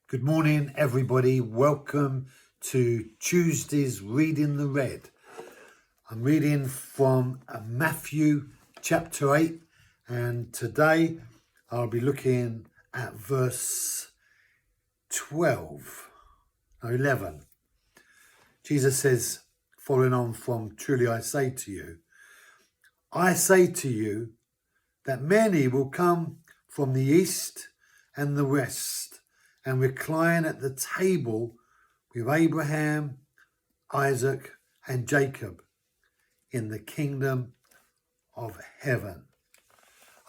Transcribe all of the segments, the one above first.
Good morning, everybody. Welcome to Tuesday's Reading the Red. I'm reading from Matthew chapter 8, and today I'll be looking at verse 11. Jesus says, following on from truly I say to you that many will come from the east and the west and recline at the table with Abraham, Isaac, and Jacob in the kingdom of heaven.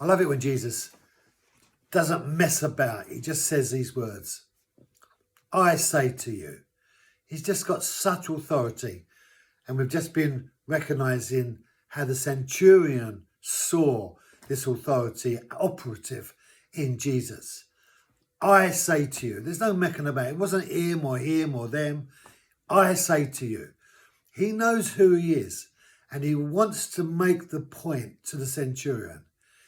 I love it when Jesus doesn't mess about. He just says these words. I say to you. He's just got such authority. And we've just been recognizing how the centurion saw this authority operative in Jesus. I say to you, there's no mecking about. It wasn't him or them. I say to you. He knows who he is, and he wants to make the point to the centurion.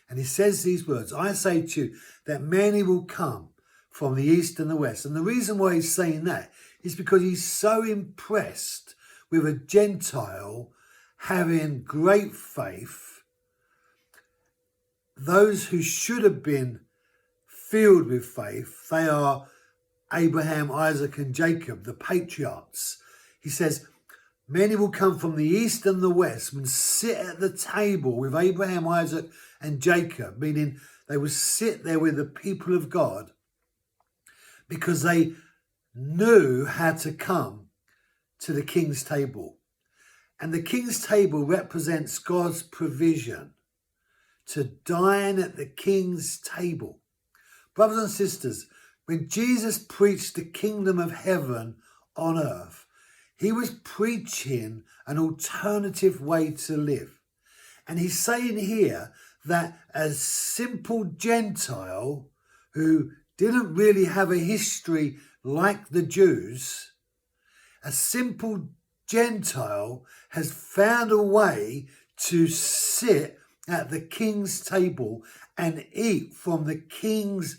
And he says these words, I say to you that many will come from the east and the west. And the reason why he's saying that is because he's so impressed with a Gentile having great faith. Those who should have been filled with faith, they are Abraham, Isaac, and Jacob, the patriarchs. He says, many will come from the east and the west and sit at the table with Abraham, Isaac, and Jacob, meaning they will sit there with the people of God because they knew how to come to the king's table. And the king's table represents God's provision to dine at the king's table. Brothers and sisters, when Jesus preached the kingdom of heaven on earth, he was preaching an alternative way to live. And he's saying here that a simple Gentile who didn't really have a history like the Jews, a simple Gentile has found a way to sit at the king's table and eat from the king's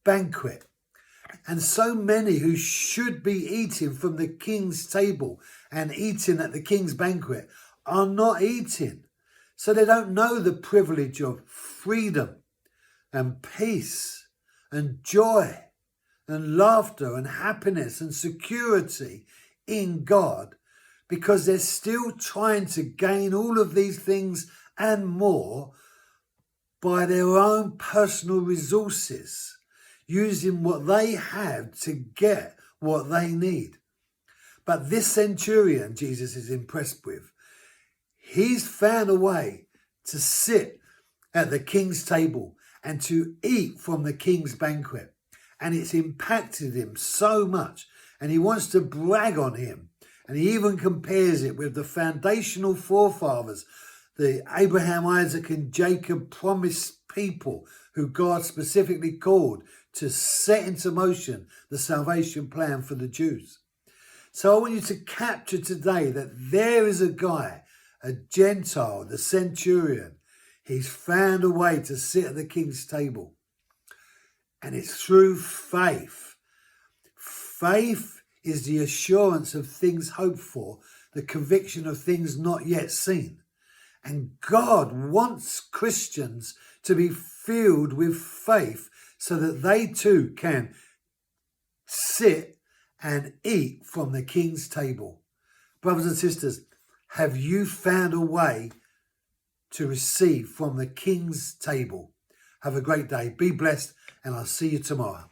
banquet. And so many who should be eating from the king's table and eating at the king's banquet are not eating. So they don't know the privilege of freedom and peace and joy and laughter and happiness and security in God, because they're still trying to gain all of these things and more by their own personal resources, using what they have to get what they need. But this centurion Jesus is impressed with, he's found a way to sit at the king's table and to eat from the king's banquet. And it's impacted him so much. And he wants to brag on him. And he even compares it with the foundational forefathers, the Abraham, Isaac, and Jacob promised people who God specifically called to set into motion the salvation plan for the Jews. So I want you to capture today that there is a guy, a Gentile, the centurion. He's found a way to sit at the king's table. And it's through faith. Faith is the assurance of things hoped for, the conviction of things not yet seen. And God wants Christians to be filled with faith so that they too can sit and eat from the king's table. Brothers and sisters, have you found a way to receive from the king's table? Have a great day. Be blessed, and I'll see you tomorrow.